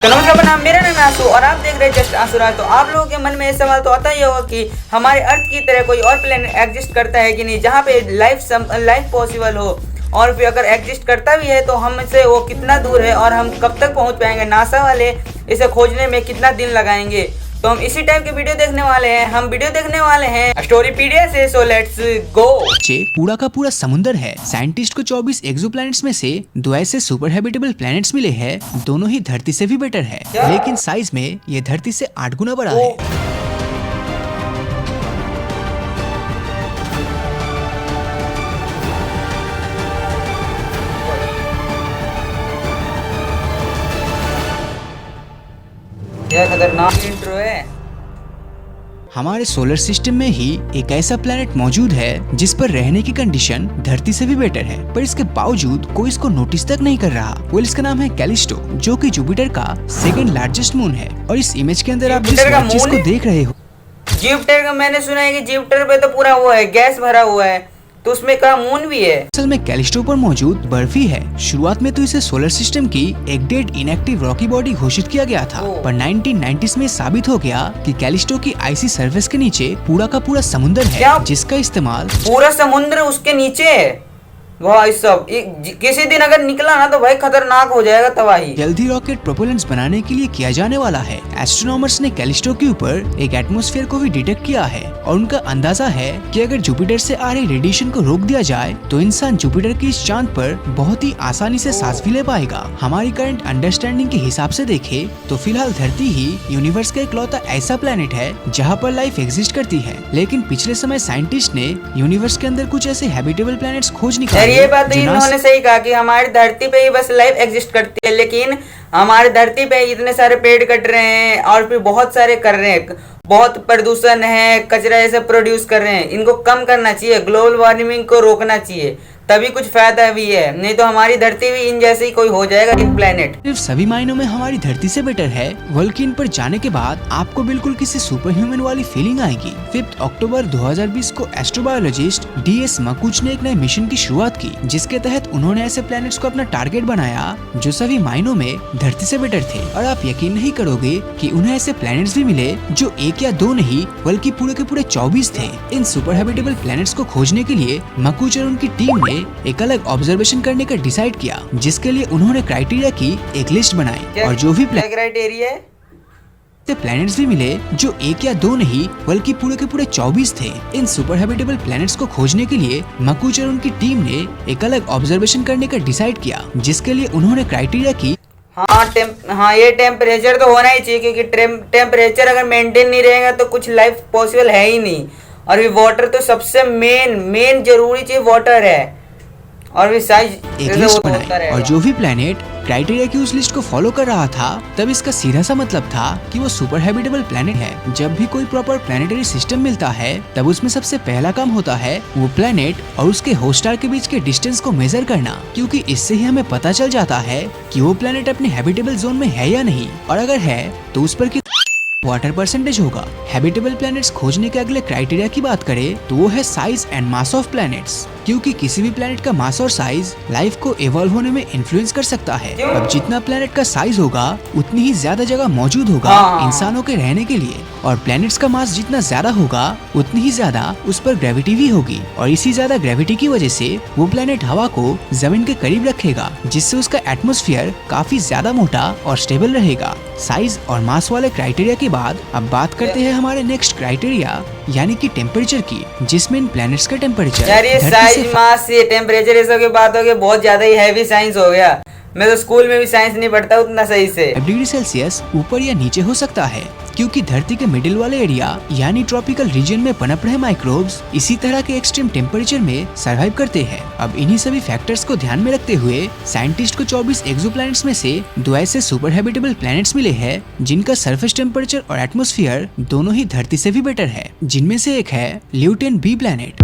तो नमस्कार नाम मेरा नाम है आंसू और आप देख रहे हैं जस्ट आंसू राज। तो आप लोगों के मन में ये सवाल तो आता ही होगा कि हमारे अर्थ की तरह कोई और प्लेनेट एग्जिस्ट करता है कि नहीं, जहाँ पे लाइफ पॉसिबल हो, और फिर अगर एग्जिस्ट करता भी है तो हमसे वो कितना दूर है और हम कब तक पहुँच पाएंगे। नासा वाले इसे खोजने में कितना दिन लगाएंगे। तो हम इसी टाइप की वीडियो देखने वाले हैं। हम वीडियो देखने वाले हैं स्टोरीपीडिया से, सो लेट्स गो। पूरा का पूरा समुंदर है। साइंटिस्ट को 24 एक्सोप्लैनेट्स में से 2 ऐसे सुपर हैबिटेबल प्लैनेट्स मिले हैं, दोनों ही धरती से भी बेटर है, लेकिन साइज में ये धरती से 8 गुना बड़ा है। यह खतरनाक इंट्रो है। हमारे सोलर सिस्टम में ही एक ऐसा प्लेनेट मौजूद है जिस पर रहने की कंडीशन धरती से भी बेटर है, पर इसके बावजूद कोई इसको नोटिस तक नहीं कर रहा। वो इसका नाम है कैलिस्टो, जो कि जुपिटर का सेकंड लार्जेस्ट मून है। और इस इमेज के अंदर आप जिस चीज को देख रहे हो, जुपिटर का मैंने सुना है कि जुपिटर पे तो पूरा वो है, गैस भरा हुआ है, तो उसमें का मून भी है। असल में कैलिस्टो पर मौजूद बर्फ ही है। शुरुआत में तो इसे सोलर सिस्टम की एक डेड इनएक्टिव रॉकी बॉडी घोषित किया गया था, पर 1990s में साबित हो गया कि कैलिस्टो की आइसी सरफेस के नीचे पूरा का पूरा समुद्र है, जिसका इस्तेमाल पूरा समुद्र उसके नीचे है। भाई सब किसी दिन अगर निकला ना तो भाई खतरनाक हो जाएगा, तबाही। जल्दी रॉकेट प्रोपेलेंट्स बनाने के लिए किया जाने वाला है। एस्ट्रोनॉमर्स ने कैलिस्टो के ऊपर एक एटमॉस्फेयर को भी डिटेक्ट किया है और उनका अंदाजा है कि अगर जुपिटर से आ रही रेडिएशन को रोक दिया जाए तो इंसान जुपिटर के इस चांद पर बहुत ही आसानी से सांस भी ले पाएगा। हमारी करंट अंडरस्टैंडिंग के हिसाब से देखे तो फिलहाल धरती ही यूनिवर्स का इकलौता ऐसा प्लेनेट है जहाँ पर लाइफ एग्जिस्ट करती है, लेकिन पिछले समय साइंटिस्ट ने यूनिवर्स के अंदर कुछ ऐसे हैबिटेबल प्लैनेट्स खोज निकाले। ये बात तो इन्होंने सही कहा कि हमारी धरती पे ही बस लाइफ एग्जिस्ट करती है, लेकिन हमारी धरती पे इतने सारे पेड़ कट रहे हैं और फिर बहुत सारे कर रहे हैं, बहुत प्रदूषण है, कचरा ऐसे प्रोड्यूस कर रहे हैं। इनको कम करना चाहिए, ग्लोबल वार्मिंग को रोकना चाहिए, तभी कुछ फायदा भी है, नहीं तो हमारी धरती भी इन जैसे ही कोई हो जाएगा इन प्लेनेट। सिर्फ सभी मायनों में हमारी धरती से बेटर है। वल्किन पर जाने के बाद आपको बिल्कुल किसी सुपर ह्यूमन वाली फीलिंग आएगी। 5 अक्टूबर 2020 को एस्ट्रोबायोलॉजिस्ट DS मकुच ने एक नए मिशन की शुरुआत की, जिसके तहत उन्होंने ऐसे प्लैनेट्स को अपना टारगेट बनाया जो सभी मायनों में धरती से बेटर थे। और आप यकीन नहीं करोगे कि उन्हें ऐसे प्लैनेट्स भी मिले जो 1 या 2 नहीं बल्कि पूरे के पूरे 24 थे। इन सुपर हैबिटेबल प्लैनेट्स को खोजने के लिए मकुच और उनकी टीम ने एक अलग ऑब्जर्वेशन करने का डिसाइड किया, जिसके लिए उन्होंने क्राइटेरिया की एक लिस्ट बनाई। और जो भी क्राइटेरिया प्लैनेट्स भी मिले जो 1 या 2 नहीं बल्कि पूरे के पूरे 24 थे। इन सुपर हैबिटेबल प्लैनेट्स को खोजने के लिए मकुच और उनकी टीम ने एक अलग ऑब्जर्वेशन करने का डिसाइड किया, जिसके लिए उन्होंने क्राइटेरिया की हाँ ये टेम्परेचर तो होना ही चाहिए, क्योंकि टेम्परेचर अगर मेंटेन नहीं रहेगा तो कुछ लाइफ पॉसिबल है ही नहीं। और भी वाटर तो सबसे मेन जरूरी चीज वाटर है। और भी साइज एक लिस्ट बनाई, और जो भी प्लेनेट क्राइटेरिया की उस लिस्ट को फॉलो कर रहा था, तब इसका सीधा सा मतलब था कि वो सुपर हैबिटेबल प्लेनेट है। जब भी कोई प्रॉपर प्लेनेटरी सिस्टम मिलता है, तब उसमें सबसे पहला काम होता है वो प्लेनेट और उसके होस्ट स्टार के बीच के डिस्टेंस को मेजर करना, क्योंकि इससे ही हमें पता चल जाता है कि वो प्लेनेट अपने हैबिटेबल जोन में है या नहीं, और अगर है तो उस पर वाटर परसेंटेज होगा। हैबिटेबल प्लैनेट्स खोजने के अगले क्राइटेरिया की बात करें तो वो है size and mass of planets, क्योंकि किसी भी प्लैनेट का मास और साइज लाइफ को इवॉल्व होने में इन्फ्लुएंस कर सकता है। अब जितना प्लैनेट का साइज होगा उतनी ही ज्यादा जगह मौजूद होगा इंसानों के रहने के लिए, और प्लैनेट्स का मास जितना ज्यादा होगा उतनी ही ज्यादा उस पर ग्रेविटी भी होगी, और इसी ज्यादा ग्रेविटी की वजह से वो प्लैनेट हवा को जमीन के करीब रखेगा, जिससे उसका एटमॉस्फेयर काफी ज्यादा मोटा और स्टेबल रहेगा। साइज और मास वाले क्राइटेरिया के बाद अब बात करते हैं हमारे नेक्स्ट क्राइटेरिया यानी कि टेम्परेचर की, जिसमें इन प्लैनेट्स का टेम्परेचर साइज मास ये टेम्परेचर ये सब की बात हो गई, बहुत ज्यादा ही हैवी साइंस हो गया। मैं तो स्कूल में भी साइंस नहीं पढ़ता उतना सही से। डिग्री सेल्सियस ऊपर या नीचे हो सकता है, क्योंकि धरती के मिडिल वाले एरिया यानी ट्रॉपिकल रीजन में पनप रहे माइक्रोब्स इसी तरह के एक्सट्रीम टेम्परेचर में सरवाइव करते हैं। अब इन्हीं सभी फैक्टर्स को ध्यान में रखते हुए साइंटिस्ट को 24 एक्सोप्लैनेट्स में से 2 ऐसे सुपर हैबिटेबल प्लैनेट्स मिले हैं जिनका सरफेस टेम्परेचर और एटमॉस्फेयर दोनों ही धरती से भी बेटर है, जिनमें से एक है ल्यूटेन B प्लैनेट।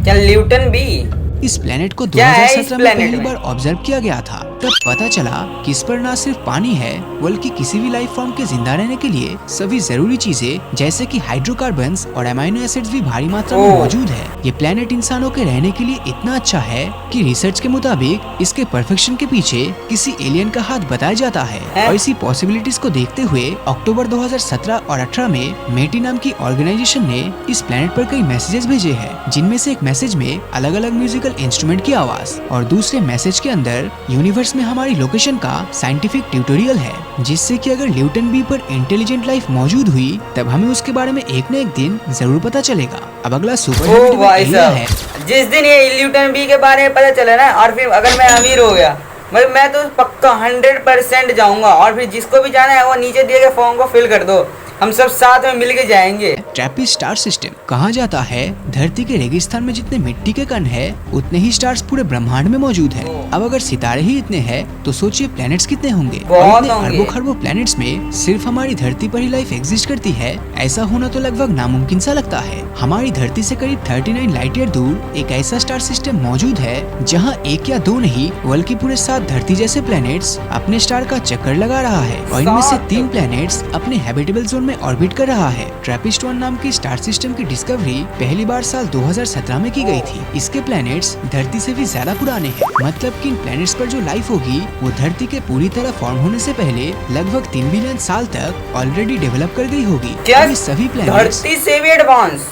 क्या ल्यूटन B? इस प्लेनेट को 2017 में पहली बार ऑब्जर्व किया गया था। तब पता चला कि इस पर न सिर्फ पानी है बल्कि किसी भी लाइफ फॉर्म के जिंदा रहने के लिए सभी जरूरी चीजें जैसे कि हाइड्रोकार्बन्स और अमाइनो एसिड्स भी भारी मात्रा में मौजूद है। ये प्लेनेट इंसानों के रहने के लिए इतना अच्छा है कि रिसर्च के मुताबिक इसके परफेक्शन के पीछे किसी एलियन का हाथ बताया जाता है। और इसी पॉसिबिलिटीज को देखते हुए अक्टूबर 2017 और 18 में मेटी नाम की ऑर्गेनाइजेशन ने इस प्लेनेट पर कई मैसेजेस भेजे हैं, जिनमें से एक मैसेज में अलग अलग म्यूजिकल इंस्ट्रूमेंट की आवाज और दूसरे मैसेज के अंदर यूनिवर्स में हमारी लोकेशन का साइंटिफिक ट्यूटोरियल है, जिससे कि अगर ल्यूटन बी पर इंटेलिजेंट लाइफ मौजूद हुई तब हमें उसके बारे में एक न एक दिन जरूर पता चलेगा। अब अगला सुपर हैबिटेबल एरिया है। जिस दिन ये ल्यूटन बी के बारे में पता चला ना, और फिर अगर मैं अमीर हो गया, मैं तो पक्का 100% जाऊंगा। और फिर जिसको भी जाना है वो नीचे दिए गए फॉर्म को फिल कर दो, हम सब साथ में मिलके जाएंगे। ट्रैपिस्ट स्टार सिस्टम कहा जाता है धरती के रेगिस्तान में जितने मिट्टी के कण है उतने ही स्टार्स पूरे ब्रह्मांड में मौजूद है। अब अगर सितारे ही इतने हैं तो सोचिए प्लैनेट्स कितने होंगे। और इतने अरबों खरबों प्लैनेट्स में सिर्फ हमारी धरती पर ही लाइफ एग्जिस्ट करती है, ऐसा होना तो लगभग नामुमकिन सा लगता है। हमारी धरती से करीब 39 लाइट ईयर दूर एक ऐसा स्टार सिस्टम मौजूद है जहाँ एक या दो नहीं बल्कि पूरे 7 धरती जैसे प्लैनेट्स अपने स्टार का चक्कर लगा रहा है और इनमें से 3 प्लैनेट्स अपने हैबिटेबल जोन में ऑर्बिट कर रहा है। ट्रैपिस्ट 1 नाम की स्टार सिस्टम की डिस्कवरी पहली बार साल 2017 में की गई थी। इसके प्लैनेट्स धरती से भी ज्यादा पुराने हैं, मतलब कि इन प्लैनेट्स पर जो लाइफ होगी वो धरती के पूरी तरह फॉर्म होने से पहले लगभग 3 बिलियन साल तक ऑलरेडी डेवलप कर गई होगी। ये सभी प्लैनेट्स धरती से भी एडवांस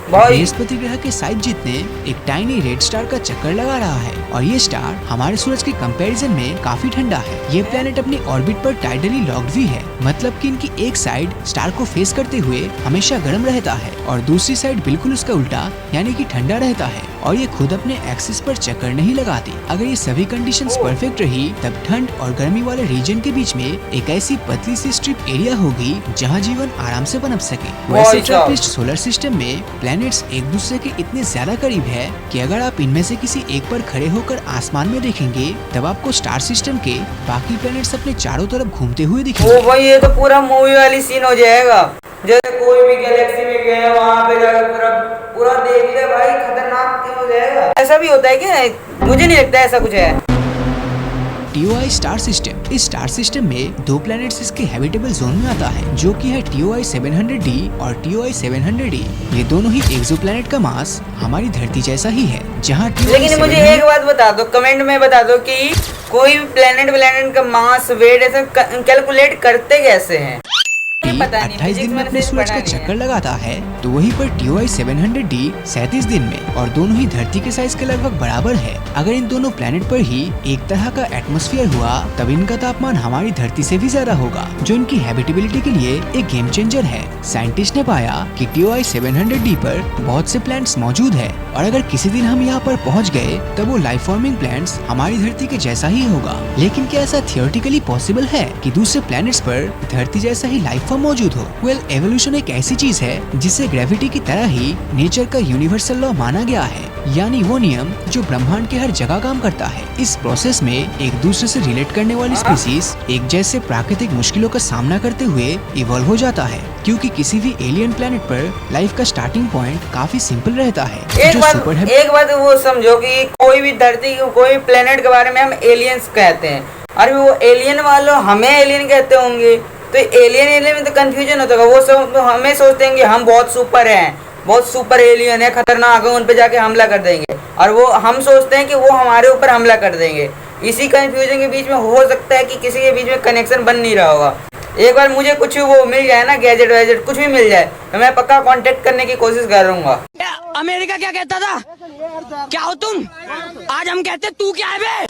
बृहस्पति ग्रह के साइज जितने एक टाइनी रेड स्टार का चक्कर लगा रहा है और ये स्टार हमारे सूरज के कंपैरिजन में काफी ठंडा है। ये प्लेनेट अपनी ऑर्बिट पर टाइडली लॉक्ड भी है, मतलब कि इनकी एक साइड स्टार को फेस करते हुए हमेशा गर्म रहता है और दूसरी साइड बिल्कुल उसका उल्टा यानी कि ठंडा रहता है और ये खुद अपने एक्सिस पर चक्कर नहीं लगाती। अगर ये सभी कंडीशंस परफेक्ट रही तब ठंड और गर्मी वाले रीजन के बीच में एक ऐसी पतली सी स्ट्रिप एरिया होगी जहाँ जीवन आराम से पनप सके। वैसे ट्रैपिस्ट सोलर सिस्टम में प्लैनेट्स एक दूसरे के इतने ज्यादा करीब है कि अगर आप इनमें से किसी एक पर खड़े होकर आसमान में देखेंगे तब आपको स्टार सिस्टम के बाकी प्लैनेट्स अपने चारों तरफ घूमते हुए दिखेंगे। ओ भाई ये तो पूरा मूवी वाली सीन हो जाएगा, जैसे कोई भी गैलेक्सी में गया वहाँ पे जाकर पूरा देख ले भाई, खतरनाक क्यों हो जाएगा। ऐसा भी होता है क्या? मुझे नहीं लगता ऐसा कुछ है। TOI स्टार सिस्टम, इस स्टार सिस्टम में 2 प्लैनेट्स इसके हैबिटेबल जोन में आता है जो कि है TOI 700d और TOI 700e। ये दोनों ही एक्सोप्लैनेट का मास हमारी धरती जैसा ही है, जहाँ लेकिन मुझे एक बात बता दो, कमेंट में बता दो कि कोई प्लैनेट का मास वेट ऐसा कैलकुलेट करते कैसे हैं? 28 दिन में अपने सूरज का चक्कर लगाता है तो वहीं पर TOI 700d 37 दिन में, और दोनों ही धरती के साइज के लगभग बराबर है। अगर इन दोनों प्लैनेट पर ही एक तरह का एटमॉस्फेयर हुआ तब इनका तापमान हमारी धरती से भी ज्यादा होगा, जो इनकी हैबिटेबिलिटी के लिए एक गेम चेंजर है। साइंटिस्ट ने पाया कि TOI 700d पर बहुत से प्लांट्स मौजूद है और अगर किसी दिन हम यहाँ पर पहुँच गए तब वो लाइफ फॉर्मिंग प्लांट्स हमारी धरती के जैसा ही होगा। लेकिन क्या ऐसा थियोरेटिकली पॉसिबल है कि दूसरे प्लैनेट्स पर धरती जैसा ही लाइफ फॉर्म मौजूद हो? वेल, एवोल्यूशन एक ऐसी चीज है जिसे ग्रेविटी की तरह ही नेचर का यूनिवर्सल लॉ माना गया है, यानी वो नियम जो ब्रह्मांड के हर जगह काम करता है। इस प्रोसेस में एक दूसरे से रिलेट करने वाली स्पीसीज एक जैसे प्राकृतिक मुश्किलों का सामना करते हुए इवॉल्व हो जाता है, क्योंकि किसी भी एलियन प्लेनेट पर लाइफ का स्टार्टिंग पॉइंट काफी सिंपल रहता है। एक बात वो समझो कि कोई भी धरती कोई प्लेनेट के बारे में हम एलियंस कहते हैं और वो एलियन वालों हमें एलियन कहते होंगे, तो एलियन में तो कंफ्यूजन होता होगा। वो सब हमें सोचते हैं कि हम बहुत सुपर हैं, बहुत सुपर एलियन है, खतरनाक है, उन पे जाके हमला कर देंगे, और वो हम सोचते हैं कि वो हमारे ऊपर हमला कर देंगे। इसी कंफ्यूजन के बीच में हो सकता है कि किसी के बीच में कनेक्शन बन नहीं रहा होगा। एक बार मुझे कुछ वो मिल जाए ना, गैजेट वैजेट कुछ भी मिल जाए, तो मैं पक्का कांटेक्ट करने की कोशिश करूंगा। अमेरिका क्या कहता था? क्या हो तुम? आज हम कहते तू क्या है बे?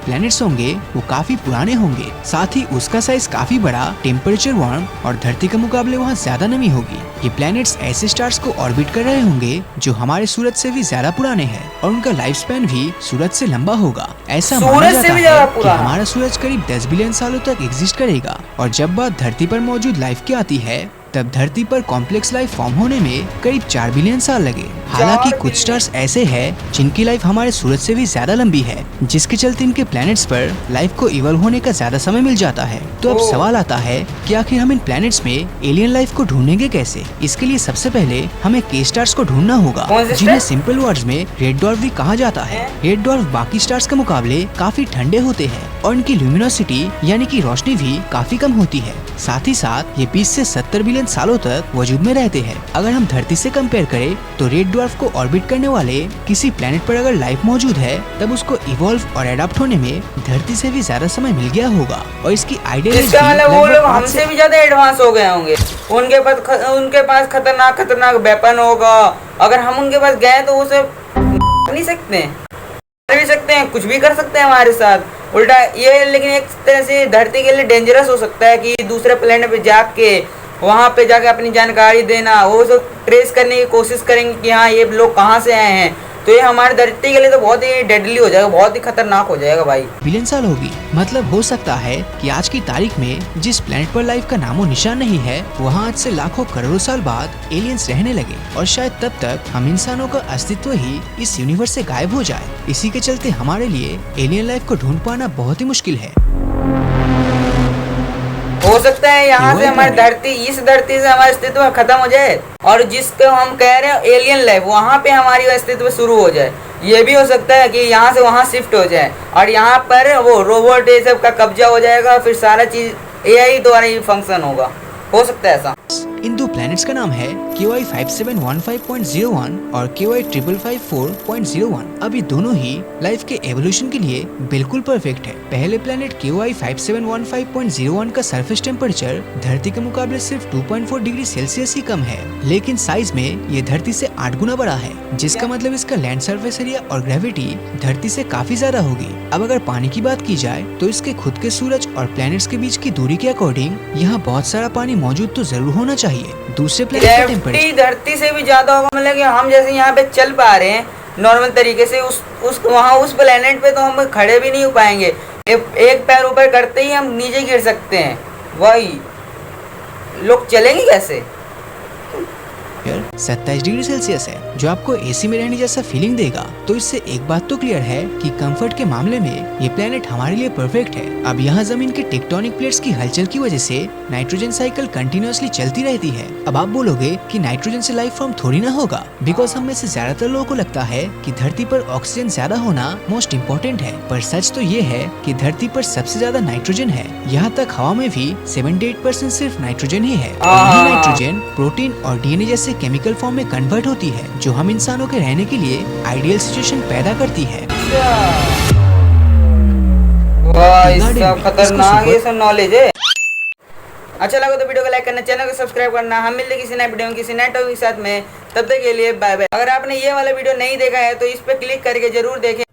प्लैनेट्स होंगे वो काफी पुराने होंगे, साथ ही उसका साइज काफी बड़ा, टेम्परेचर वार्म और धरती के मुकाबले वहाँ ज्यादा नमी होगी। ये प्लैनेट्स ऐसे स्टार्स को ऑर्बिट कर रहे होंगे जो हमारे सूरज से भी ज्यादा पुराने हैं और उनका लाइफ स्पैन भी सूरज से लंबा होगा। ऐसा माना जाता है कि हमारा सूरज करीब 10 बिलियन सालों तक एग्जिस्ट करेगा और जब बात धरती पर मौजूद लाइफ की आती है तब धरती पर कॉम्प्लेक्स लाइफ फॉर्म होने में करीब 4 बिलियन साल लगे। हालांकि कुछ स्टार्स ऐसे हैं जिनकी लाइफ हमारे सूरज से भी ज्यादा लंबी है, जिसके चलते इनके प्लैनेट्स पर लाइफ को इवॉल्व होने का ज्यादा समय मिल जाता है। तो अब सवाल आता है कि आखिर हम इन प्लैनेट्स में एलियन लाइफ को ढूंढेंगे कैसे? इसके लिए सबसे पहले हमें के स्टार्स को ढूंढना होगा, जिन्हें सिंपल वर्ड्स में रेड डॉर्फ भी कहा जाता है। रेड डॉर्फ बाकी स्टार्स के मुकाबले काफी ठंडे होते हैं और इनकी ल्यूमिनोसिटी यानी कि रोशनी भी काफी कम होती है। साथ ही साथ ये 20 से 70 बिलियन सालों तक वजूद में रहते हैं। अगर हम धरती से कंपेयर करें तो रेड डॉर्फ को ऑर्बिट करने वाले किसी प्लेनेट पर अगर लाइफ मौजूद है तब उसको इवॉल्व और एडाप्ट होने में धरती से भी ज्यादा समय मिल गया होगा और इसकी आइडिया वो लोग हमसे भी ज्यादा एडवांस हो गए होंगे। उनके पास खतरनाक वेपन होगा। अगर हम उनके पास गए तो उसे नहीं सकते हैं, कुछ भी कर सकते हैं हमारे साथ उल्टा ये। लेकिन एक तरह से धरती के लिए डेंजरस हो सकता है कि दूसरे प्लेनेट पे जाके वहाँ पे जाके अपनी जानकारी देना, वो सब ट्रेस करने की कोशिश करेंगे कि हाँ ये लोग कहाँ से आए हैं। तो ये हमारी धरती के लिए तो बहुत ही डेडली हो जाएगा, बहुत ही खतरनाक हो जाएगा भाई। बिलियन साल होगी, मतलब हो सकता है कि आज की तारीख में जिस प्लेनेट पर लाइफ का नामो निशान नहीं है वहाँ आज से लाखों करोड़ों साल बाद एलियंस रहने लगे और शायद तब तक हम इंसानों का अस्तित्व ही इस यूनिवर्स से गायब हो जाए। इसी के चलते हमारे लिए एलियन लाइफ को ढूंढ पाना बहुत ही मुश्किल है। हो सकता है यहाँ से हमारी इस धरती से हमारा अस्तित्व खत्म हो जाए और जिसको हम कह रहे हैं एलियन लाइफ, वहाँ पे हमारी अस्तित्व शुरू हो जाए। ये भी हो सकता है कि यहाँ से वहाँ शिफ्ट हो जाए और यहाँ पर वो रोबोट ये सब का कब्जा हो जाएगा, फिर सारा चीज एआई द्वारा ही फंक्शन होगा। हो सकता है ऐसा। इन दो प्लैनेट्स का नाम है KY 5715.01 और KY 5554.01। अब ये दोनों ही लाइफ के एवोल्यूशन के लिए बिल्कुल परफेक्ट है। पहले प्लैनेट KY 5715.01 का सरफेस टेम्परेचर धरती के मुकाबले सिर्फ 2.4 डिग्री सेल्सियस ही कम है, लेकिन साइज में ये धरती से 8 गुना बड़ा है, जिसका मतलब इसका लैंड सरफेस एरिया और ग्रेविटी धरती से काफी ज्यादा होगी। अब अगर पानी की बात की जाए तो इसके खुद के सूरज और प्लैनेट्स के बीच की दूरी के अकॉर्डिंग यहाँ बहुत सारा पानी मौजूद तो जरूर होना चाहिए। दूसरे प्लैनेट का टेम्परेचर धरती से भी ज्यादा होगा, मतलब कि हम जैसे यहाँ पे चल पा रहे हैं नॉर्मल तरीके से, उस प्लेनेट पे तो हम खड़े भी नहीं हो पाएंगे। एक पैर ऊपर करते ही हम नीचे गिर सकते हैं। वही लोग चलेंगे कैसे? 27 डिग्री सेल्सियस है, जो आपको एसी में रहने जैसा फीलिंग देगा। तो इससे एक बात तो क्लियर है कि कंफर्ट के मामले में ये प्लेनेट हमारे लिए परफेक्ट है। अब यहाँ जमीन के टेक्टोनिक प्लेट्स की हलचल की वजह से नाइट्रोजन साइकिल कंटिन्यूअसली चलती रहती है। अब आप बोलोगे कि नाइट्रोजन से लाइफ फॉर्म थोड़ी ना होगा, बिकॉज हम में से ज्यादातर लोगों को लगता है कि धरती पर ऑक्सीजन ज्यादा होना मोस्ट इम्पोर्टेंट है, पर सच तो ये है कि धरती पर सबसे ज्यादा नाइट्रोजन है। यहाँ तक हवा में भी 78% सिर्फ नाइट्रोजन ही है। और नाइट्रोजन प्रोटीन और DNA जैसे केमिकल फॉर्म में कन्वर्ट होती है, जो हम इंसानों के रहने के लिए आइडियल सिचुएशन पैदा करती है। खतरनाक ये सब नॉलेज है। अच्छा लगा तो वीडियो को लाइक करना, चैनल को सब्सक्राइब करना। हम मिलते किसी नए वीडियो में किसी नए टॉपिक के साथ में, तब तक के लिए बाय बाय। अगर आपने ये वाला वीडियो नहीं देखा है तो इस पे क्लिक करके जरूर देखें।